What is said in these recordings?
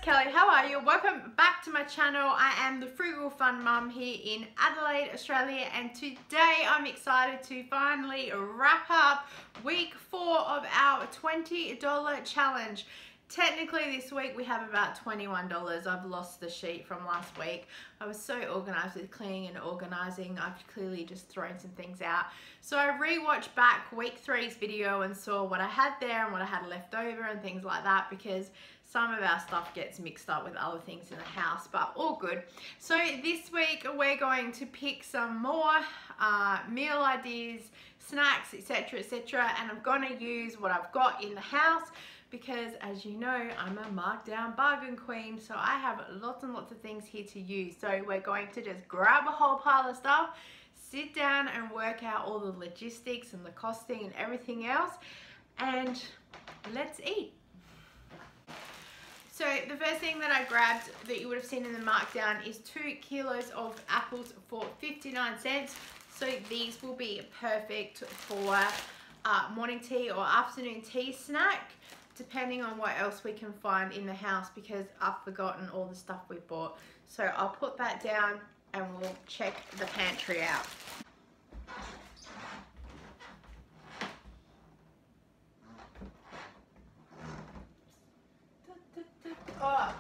Kelly, how are you? Welcome back to my channel. I am the Frugal Fun Mum here in Adelaide, Australia, and today I'm excited to finally wrap up week 4 of our $20 challenge. Technically this week we have about $21. I've lost the sheet from last week. I was so organized with cleaning and organizing. I've clearly just thrown some things out. So I rewatched back week 3's video and saw what I had there and what I had left over and things like that, because some of our stuff gets mixed up with other things in the house, but all good. So this week we're going to pick some more meal ideas, snacks, etc, etc, and I'm going to use what I've got in the house, because as you know, I'm a markdown bargain queen, so I have lots and lots of things here to use. So we're going to just grab a whole pile of stuff, sit down and work out all the logistics and the costing and everything else, and let's eat. So the first thing that I grabbed that you would have seen in the markdown is 2 kilos of apples for 59 cents. So these will be perfect for morning tea or afternoon tea snack, depending on what else we can find in the house, because I've forgotten all the stuff we bought. So I'll put that down and we'll check the pantry out. Oh.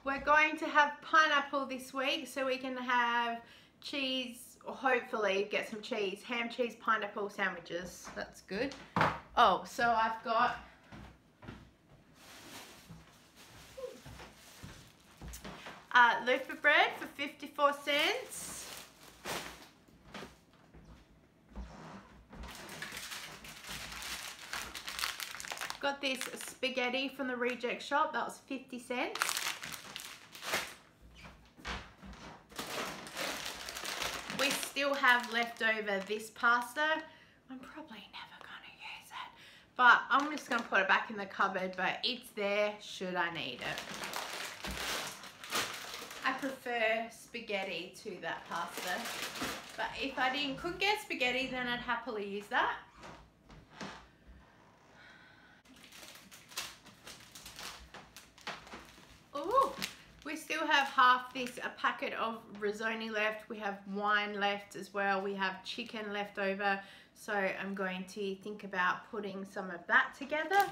We're going to have pineapple this week, so we can have cheese, or hopefully get some cheese, ham, cheese, pineapple sandwiches. That's good. Oh, so I've got a loaf of bread for 54 cents. Got this spaghetti from the Reject Shop, that was 50 cents. We still have left over this pasta. I'm probably never gonna use it, but I'm just gonna put it back in the cupboard, but it's there should I need it. I prefer spaghetti to that pasta, but if I couldn't get spaghetti, then I'd happily use that. Ooh, we still have half this packet of risotto left. We have wine left as well. We have chicken left over. So I'm going to think about putting some of that together.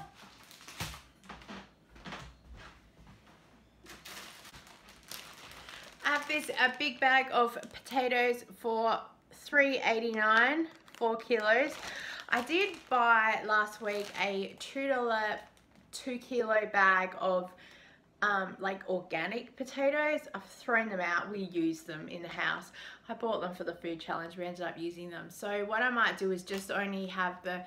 I have this big bag of potatoes for $3.89, 4 kilos. I did buy last week a $2 2-kilo bag of like organic potatoes. I've thrown them out. We use them in the house. I bought them for the food challenge. We ended up using them. So what I might do is just only have the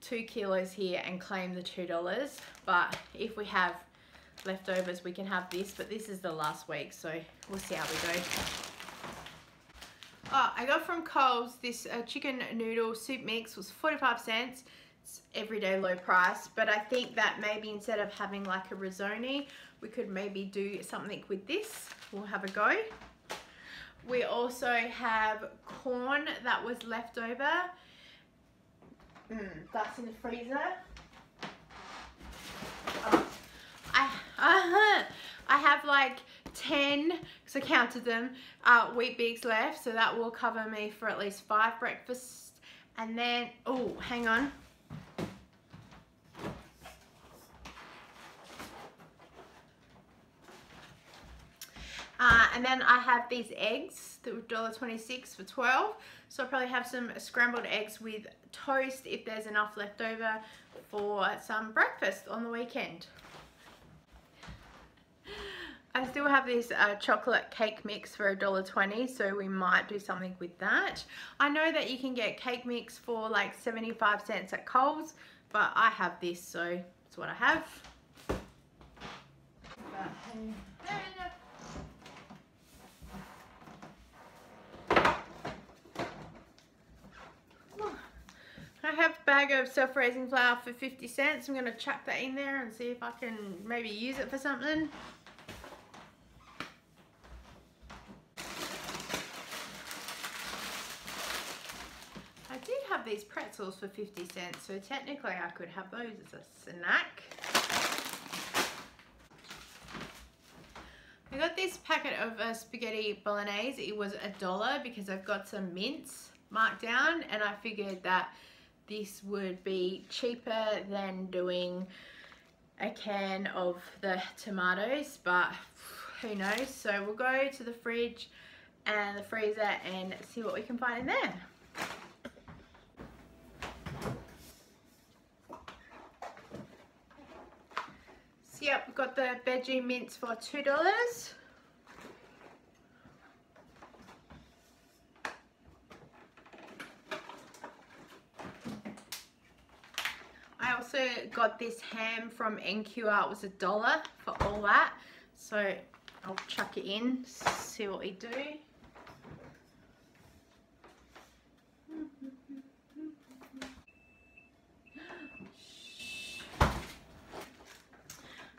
2 kilos here and claim the $2. But if we have leftovers, we can have this. But this is the last week, so we'll see how we go. Oh, I got from Coles this chicken noodle soup mix, was 45 cents. It's everyday low price, but I think that maybe instead of having like a risotto, we could maybe do something with this. We'll have a go. We also have corn that was left over. That's in the freezer. Oh, I have like 10, because I counted them, Wheat Bix left, so that will cover me for at least 5 breakfasts. And then, oh, hang on. And then I have these eggs that were $1.26 for 12. So I'll probably have some scrambled eggs with toast if there's enough left over for some breakfast on the weekend. I still have this chocolate cake mix for $1.20, so we might do something with that. I know that you can get cake mix for like 75 cents at Coles, but I have this, so it's what I have. I have a bag of self-raising flour for 50 cents. I'm going to chuck that in there and see if I can maybe use it for something. I do have these pretzels for 50 cents, so technically I could have those as a snack. I got this packet of spaghetti bolognese. It was $1 because I've got some mince marked down, and I figured that this would be cheaper than doing a can of the tomatoes, but who knows. So we'll go to the fridge and the freezer and see what we can find in there. So yep, we've got the veggie mince for $2. I also got this ham from NQR. It was $1 for all that. So I'll chuck it in, see what we do.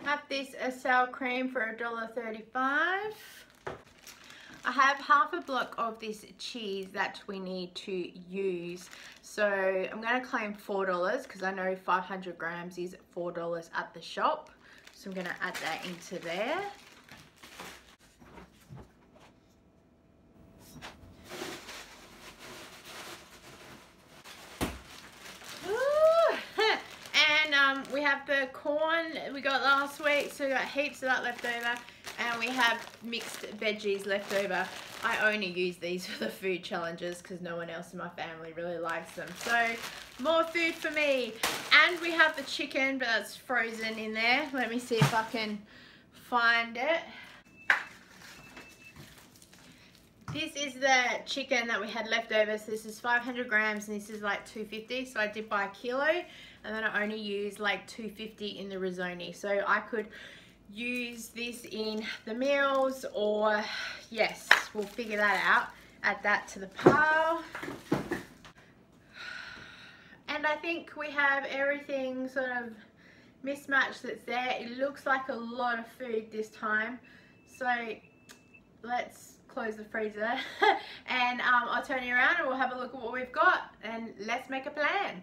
Have this sour cream for $1.35. I have half a block of this cheese that we need to use. So I'm going to claim $4 because I know 500 grams is $4 at the shop. So I'm going to add that into there. We have the corn we got last week, so we got heaps of that left over, and we have mixed veggies left over. I only use these for the food challenges because no one else in my family really likes them. So more food for me. And we have the chicken, but that's frozen in there. Let me see if I can find it. This is the chicken that we had left over. So this is 500 grams and this is like 250. So I did buy a kilo, and then I only use like 250 in the risotto. So I could use this in the meals, or yes, we'll figure that out. Add that to the pile. And I think we have everything sort of mismatched that's there. It looks like a lot of food this time. So let's close the freezer and I'll turn you around and we'll have a look at what we've got, and let's make a plan.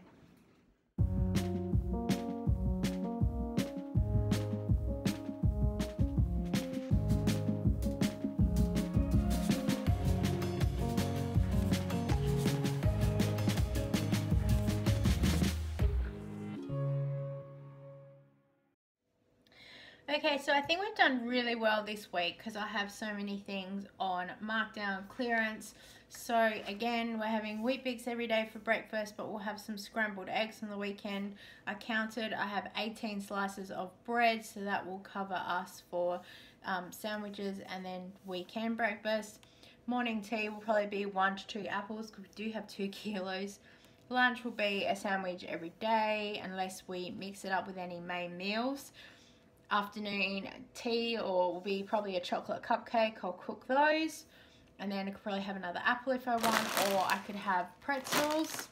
Okay, so I think we've done really well this week because I have so many things on markdown clearance. So again, we're having Weet Bix every day for breakfast, but we'll have some scrambled eggs on the weekend. I counted, I have 18 slices of bread, so that will cover us for sandwiches and then weekend breakfast. Morning tea will probably be 1 to 2 apples because we do have 2 kilos. Lunch will be a sandwich every day unless we mix it up with any main meals. Afternoon tea or will be probably a chocolate cupcake. I'll cook those, and then I could probably have another apple if I want, or I could have pretzels.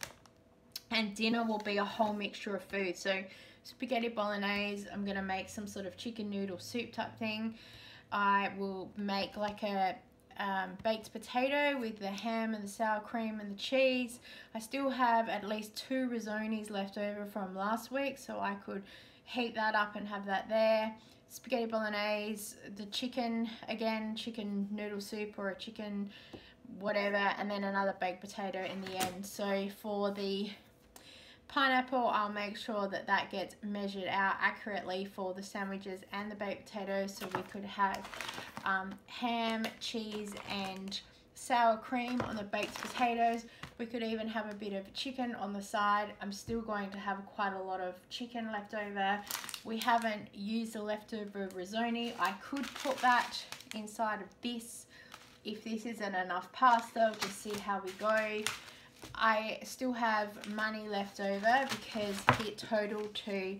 And dinner will be a whole mixture of food. So spaghetti bolognese, I'm gonna make some sort of chicken noodle soup type thing. I will make like a baked potato with the ham and the sour cream and the cheese. I still have at least 2 risottos left over from last week, so I could heat that up and have that there. Spaghetti bolognese, the chicken, again, chicken noodle soup or a chicken whatever, and then another baked potato in the end. So for the pineapple, I'll make sure that that gets measured out accurately for the sandwiches and the baked potatoes, so we could have ham, cheese and sour cream on the baked potatoes. We could even have a bit of chicken on the side. I'm still going to have quite a lot of chicken left over. We haven't used the leftover risotto. I could put that inside of this. If this isn't enough pasta, we'll just see how we go. I still have money left over because it totaled to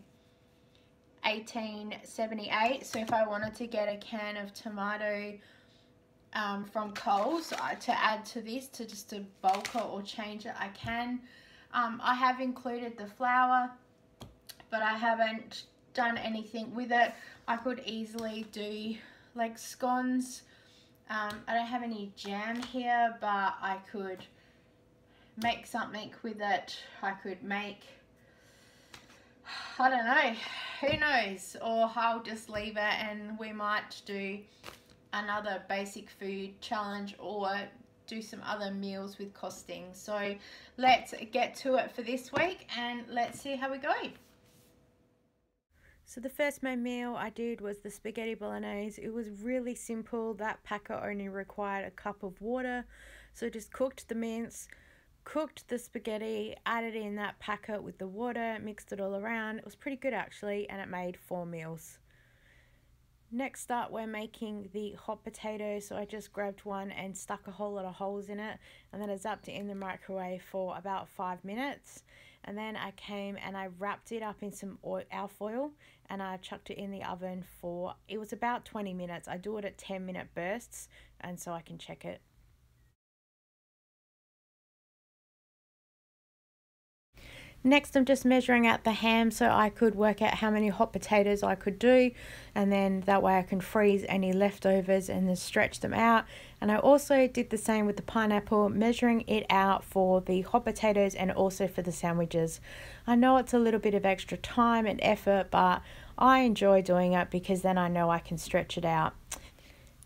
$18.78. So if I wanted to get a can of tomato from Coles to add to this, to just to bulk it or change it, I can. I have included the flour, but I haven't done anything with it. I could easily do like scones. I don't have any jam here, but I could make something with it. I could make, I don't know, who knows, or I'll just leave it and we might do another basic food challenge or do some other meals with costings. So let's get to it for this week and let's see how we go. So the first main meal I did was the spaghetti bolognese. It was really simple. That packet only required a cup of water. So just cooked the mince, cooked the spaghetti, added in that packet with the water, mixed it all around. It was pretty good actually, and it made 4 meals. Next up, we're making the hot potatoes. So I just grabbed one and stuck a whole lot of holes in it, and then I zapped it in the microwave for about 5 minutes. And then I came and I wrapped it up in some alfoil and I chucked it in the oven for, it was about 20 minutes. I do it at 10-minute bursts, and so I can check it. Next, I'm just measuring out the ham so I could work out how many hot potatoes I could do, and then that way I can freeze any leftovers and then stretch them out. And I also did the same with the pineapple, measuring it out for the hot potatoes and also for the sandwiches. I know it's a little bit of extra time and effort, but I enjoy doing it because then I know I can stretch it out.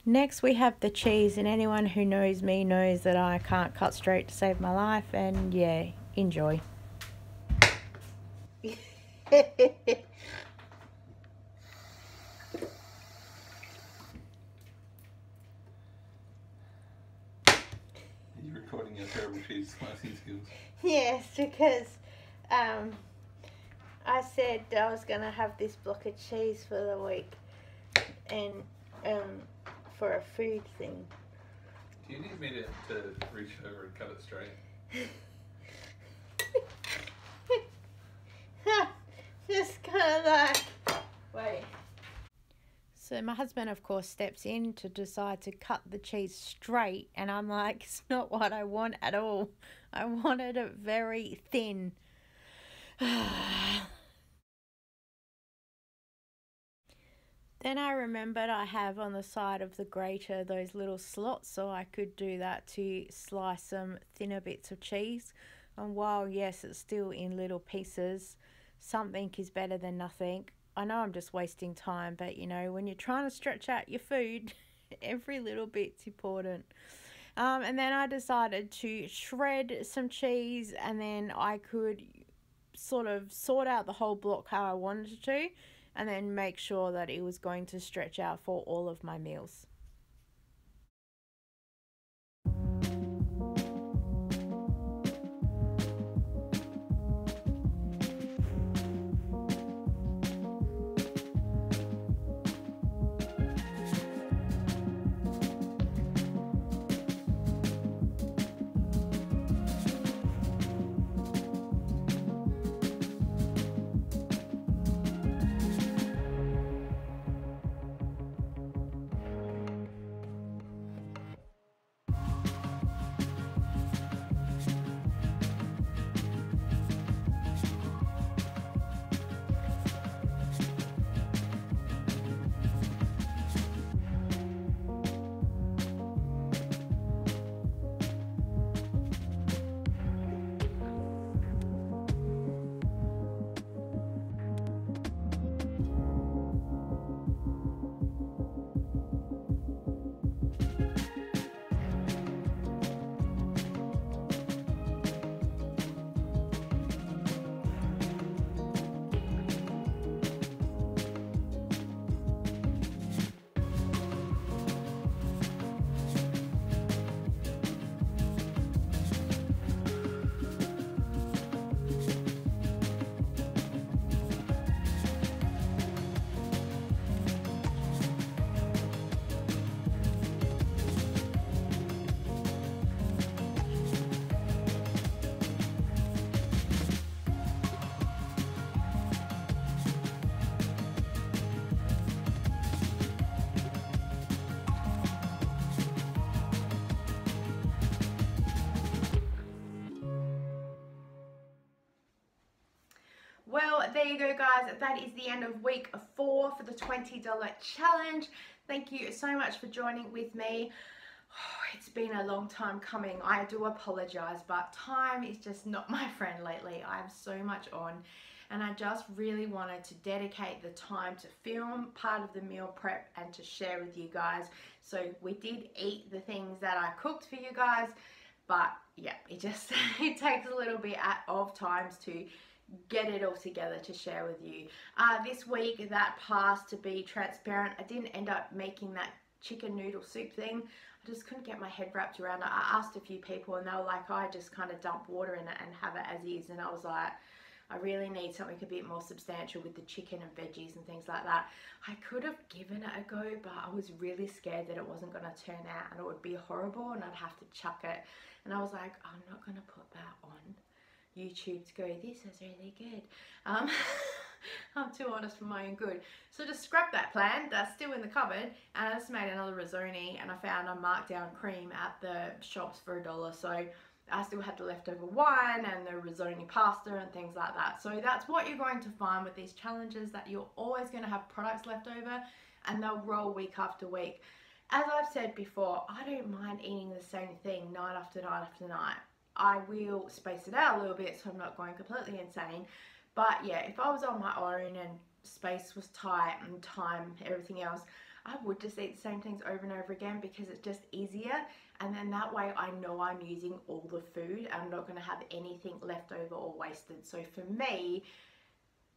Next, we have the cheese, and anyone who knows me knows that I can't cut straight to save my life, and yeah, enjoy. Are you recording your terrible cheese slicing skills? Yes, because I said I was going to have this block of cheese for the week and for a food thing. Do you need me to reach over and cut it straight? Just kind of like, wait. So my husband, of course, steps in to decide to cut the cheese straight, and I'm like, it's not what I want at all. I wanted it very thin. Then I remembered I have on the side of the grater those little slots, so I could do that to slice some thinner bits of cheese. And while, yes, it's still in little pieces, something is better than nothing. I know I'm just wasting time, but you know, when you're trying to stretch out your food, every little bit's important. And then I decided to shred some cheese, and then I could sort of sort out the whole block how I wanted to, and then make sure that it was going to stretch out for all of my meals. Well, there you go, guys. That is the end of week 4 for the $20 challenge. Thank you so much for joining with me. Oh, it's been a long time coming. I do apologize, but time is just not my friend lately. I have so much on. and I just really wanted to dedicate the time to film part of the meal prep and to share with you guys. So we did eat the things that I cooked for you guys, but yeah, it just it takes a little bit of times to get it all together to share with you. This week that passed, to be transparent. I didn't end up making that chicken noodle soup thing. I just couldn't get my head wrapped around it. I asked a few people and they were like, I just kind of dump water in it and have it as is. And I was like, I really need something a bit more substantial with the chicken and veggies and things like that. I could have given it a go, but I was really scared that it wasn't going to turn out and it would be horrible and I'd have to chuck it. And I was like, I'm not going to put that on YouTube to go, this is really good. I'm too honest for my own good. So just scrap that plan. That's still in the cupboard. And I just made another risotto, and I found a markdown cream at the shops for $1. So I still had the leftover wine and the risotto pasta and things like that. So that's what you're going to find with these challenges, that you're always going to have products left over and they'll roll week after week. As I've said before, I don't mind eating the same thing night after night after night. I will space it out a little bit so I'm not going completely insane. But yeah, if I was on my own and space was tight and time, everything else, I would just eat the same things over and over again because it's just easier. And then that way I know I'm using all the food. I'm not going to have anything left over or wasted. So for me,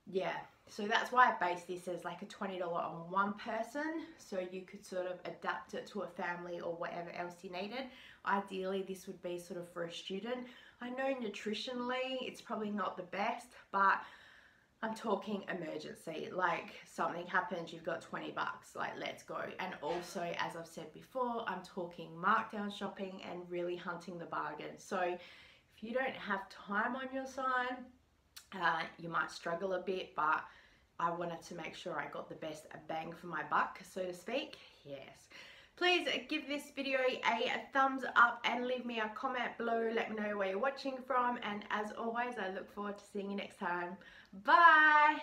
yeah, so that's why I based this as like a $20 on one person. So you could sort of adapt it to a family or whatever else you needed. Ideally, this would be sort of for a student. I know nutritionally it's probably not the best, but I'm talking emergency, like something happens, you've got 20 bucks, like let's go. And also, as I've said before, I'm talking markdown shopping and really hunting the bargain. So if you don't have time on your side, you might struggle a bit, but I wanted to make sure I got the best bang for my buck, so to speak. Yes. Please give this video a thumbs up and leave me a comment below. Let me know where you're watching from. And as always, I look forward to seeing you next time. Bye!